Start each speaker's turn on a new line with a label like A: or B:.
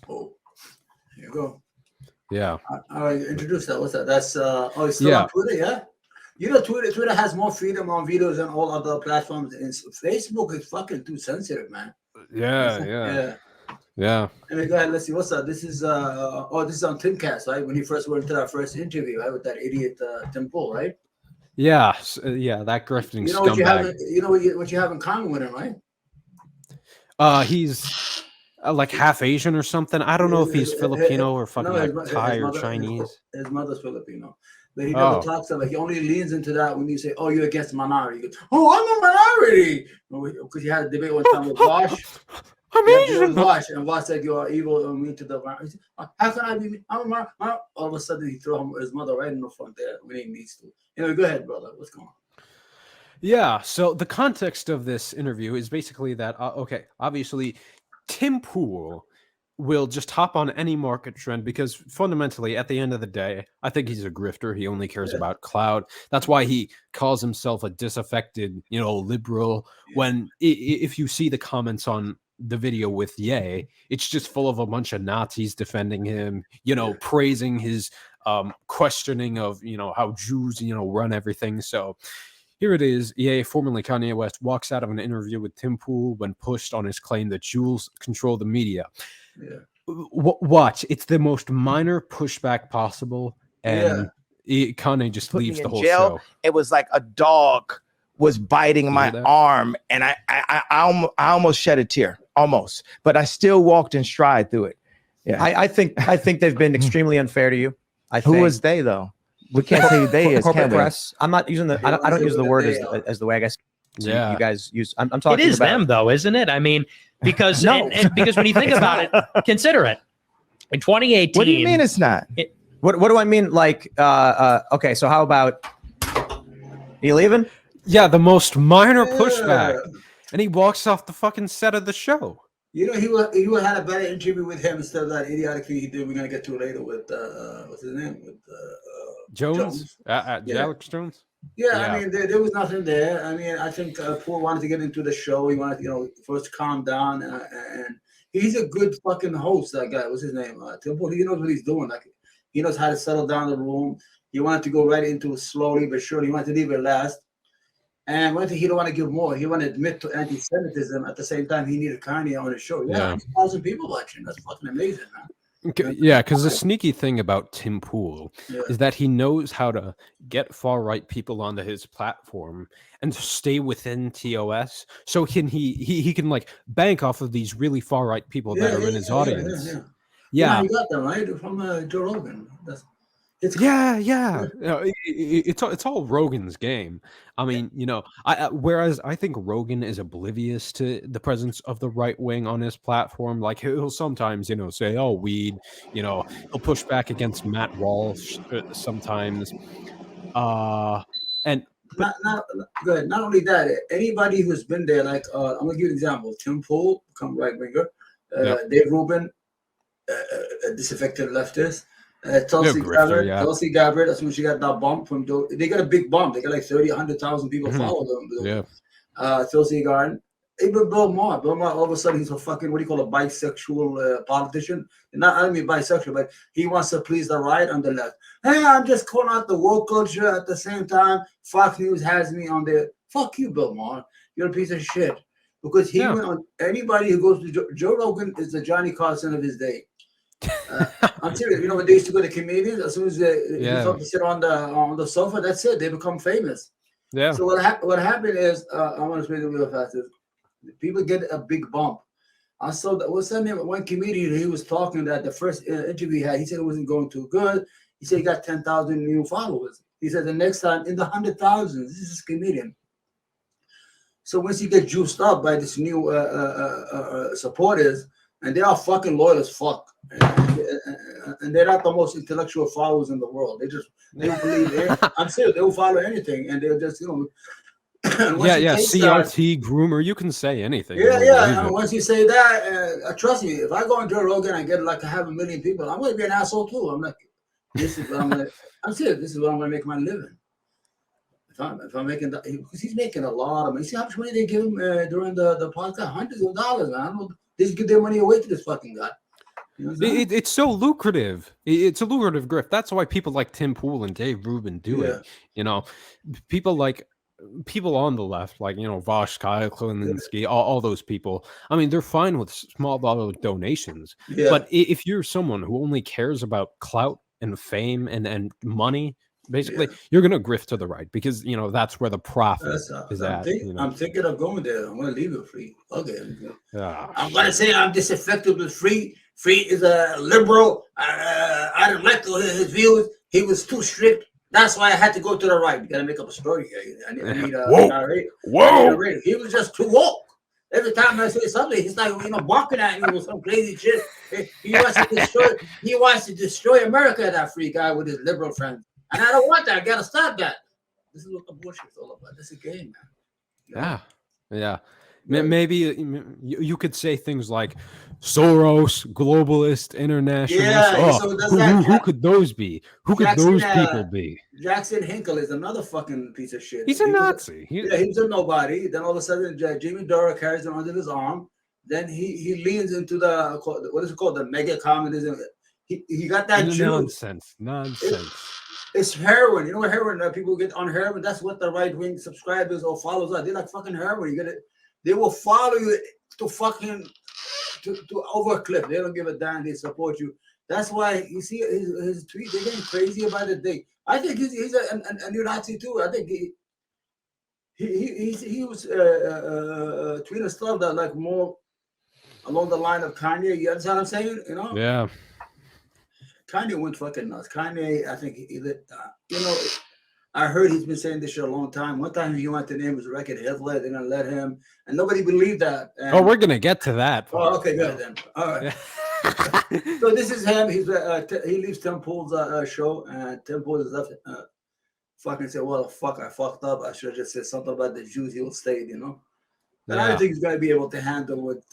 A: Oh, here you go.
B: Yeah.
A: I introduce that. What's that? That's it's still
B: Yeah.
A: on Twitter, yeah. You know, Twitter has more freedom on videos than all other platforms. And Facebook is fucking too sensitive, man.
B: Yeah. Yeah.
A: Yeah.
B: Yeah.
A: I mean, go ahead. Let's see. What's that? This is this is on Timcast, right? When he first went to that first interview, right, with that idiot Tim Pool, right?
B: Yeah. Yeah. That grifting
A: You know what you have.
B: scumbag.
A: You know what you have in common with him, right?
B: He's like half Asian or something. I don't know if he's Filipino or fucking
A: No,
B: like Thai
A: his
B: or
A: mother,
B: Chinese.
A: his mother's Filipino, but he never
B: Oh.
A: talks about. He only leans into that when you say, "Oh, you're against minority." He goes, "Oh, I'm a minority," because he had a debate one time with Bosch.
B: I'm
A: Yeah, it was
B: Asian.
A: Bosch, and Bosch said, "You are evil and mean to the minority." He said, "How can I be? I'm a minority." All of a sudden, he threw his mother right in the front there when he needs to. Anyway, go ahead, brother. What's going on?
B: Yeah. So the context of this interview is basically that, okay, obviously, Tim Pool will just hop on any market trend because fundamentally, at the end of the day, I think he's a grifter. He only cares
A: Yeah.
B: about cloud. That's why he calls himself a disaffected, liberal. When if you see the comments on the video with Ye, it's just full of a bunch of Nazis defending him, praising his questioning of how Jews run everything. So here it is. Ye, formerly Kanye West, walks out of an interview with Tim Pool when pushed on his claim that Jews control the media.
A: Yeah.
B: Watch, it's the most minor pushback possible, and Kanye just
C: Put
B: leaves
C: me
B: the
C: in
B: whole
C: jail.
B: show.
C: It was like a dog was biting my arm, and I almost shed a tear, almost, but I still walked in stride through it. Yeah,
D: I think they've been extremely unfair to you.
C: Who was they though? We can't say who they is.
D: Corporate press. I'm not using the. I don't use the word as the way I guess.
B: Yeah,
D: you guys use. I'm talking.
E: It is
D: about
E: them though, isn't it? I mean, because
D: No.
E: because when you think about it, consider it. In 2018.
C: What do you mean it's not?
D: What do I mean? Like, okay, so how about? Are you leaving?
B: Yeah, the most minor pushback, and he walks off the fucking set of the show.
A: You know, he would had a better interview with him instead of that idiotic thing he did. We're gonna get to later with what's his name, with
B: Jones. Alex Jones.
A: Yeah, I mean, there was nothing there. I mean, I think Poole wanted to get into the show. He wanted, first calm down, and he's a good fucking host. That guy, what's his name? Tim Poole. He knows what he's doing. Like, he knows how to settle down the room. He wanted to go right into it slowly but surely. He wanted to leave it last. And one thing he don't want to give more. He want to admit to anti-Semitism at the same time. He needed Kanye on his show. Yeah, 1,000 people watching. That's fucking amazing, man.
B: Yeah, because the sneaky thing about Tim Pool is that he knows how to get far right people onto his platform and stay within TOS. So he can like bank off of these really far right people that are in his audience.
A: Yeah, you got them right from Joe Rogan. It's
B: all Rogan's game. I mean, whereas I think Rogan is oblivious to the presence of the right wing on his platform. Like he'll sometimes, say, "Oh, weed," he'll push back against Matt Walsh sometimes. And
A: not good. Not only that, anybody who's been there, like I'm gonna give you an example. Tim Pool, become right winger. Dave Rubin, a disaffected leftist. Tulsi Gabbard, that's when she got that bump from Joe. They got a big bump. They got like 100,000 people follow them.
B: Yeah.
A: Tulsi Gabbard. Even Bill Maher. Bill Maher, all of a sudden, he's a fucking, what do you call a bisexual politician? I don't mean bisexual, but he wants to please the right and the left. Hey, I'm just calling out the woke culture at the same time. Fox News has me on there. Fuck you, Bill Maher. You're a piece of shit. Because he went on, anybody who goes to Joe Rogan is the Johnny Carson of his day. I'm serious. When they used to go to comedians, as soon as they sit on the sofa, that's it. They become famous.
B: Yeah.
A: So what happened is, I want to explain it real fast. Is people get a big bump. I saw that. What's that name? One comedian. He was talking that the first interview he had. He said it wasn't going too good. He said he got 10,000 new followers. He said the next time in the 100,000s. This is a comedian. So once you get juiced up by this new supporters, and they are fucking loyal as fuck. And they're not the most intellectual followers in the world. They don't believe it. I'm serious. They will follow anything, and they'll just
B: CLT groomer. You can say anything.
A: And once you say that, trust me. If I go on Joe Rogan and get like 500,000 people, I'm going to be an asshole too. I'm like, this is what I'm going. I'm serious. This is what I'm going to make my living. If I'm making that, because he's making a lot of money. See how much money they give him during the podcast? Hundreds of dollars, man. They just give their money away to this fucking guy. You know what I'm saying?
B: It's so lucrative. It's a lucrative grift. That's why people like Tim Pool and Dave Rubin do
A: Yeah.
B: it. You know, people on the left, like, you know, Vosh, Kyle Klininski, all those people. I mean, they're fine with small dollar donations.
A: Yeah.
B: But if you're someone who only cares about clout and fame and money, basically, you're gonna grift to the right because, you know, that's where the profit is at. You know?
A: I'm thinking of going there. I'm gonna leave it free. Okay.
B: Ah,
A: I'm gonna say I'm disaffected with Free. Free is a liberal. I don't like his views. He was too strict. That's why I had to go to the right. You gotta make up a story here. I need
B: Whoa.
A: He was just too woke. Every time I say something, he's like, you know, barking at me with some crazy shit. He wants to destroy America, that Free guy with his liberal friends. And I don't want that. I gotta stop that. This is what the bullshit's all about. This is a game, man.
B: Yeah. Maybe you could say things like Soros, globalist, internationalist.
A: Yeah, so
B: who could those be? Who could those people be?
A: Jackson Hinkle is another fucking piece of shit.
B: He's a Nazi.
A: He was a nobody. Then all of a sudden, Jimmy Dore carries him under his arm. Then he leans into the, what is it called? The mega communism. He got that
B: nonsense.
A: It's heroin. You know what heroin? People get on heroin. That's what the right wing subscribers or followers are. They're like fucking heroin. You get it. They will follow you to fucking to overclip. They don't give a damn. They support you. That's why you see his tweet. They're getting crazy about it. I think he's a new Nazi too. I think he was tweeting stuff that like more along the line of Kanye. You understand what I'm saying? You know?
B: Yeah.
A: Kanye went fucking nuts. Kanye, I think you know. I heard he's been saying this shit a long time. One time he wanted to name his record Hitler. They didn't let him, and nobody believed that. And,
B: we're gonna get to that.
A: Oh, okay, good then. All right. So this is him. He leaves Tim Pool's show, and Tim Pool is left. Fucking say, well, fuck, I fucked up. I should have just said something about the Jews. He'll stay, you know. And I don't think he's gonna be able to handle with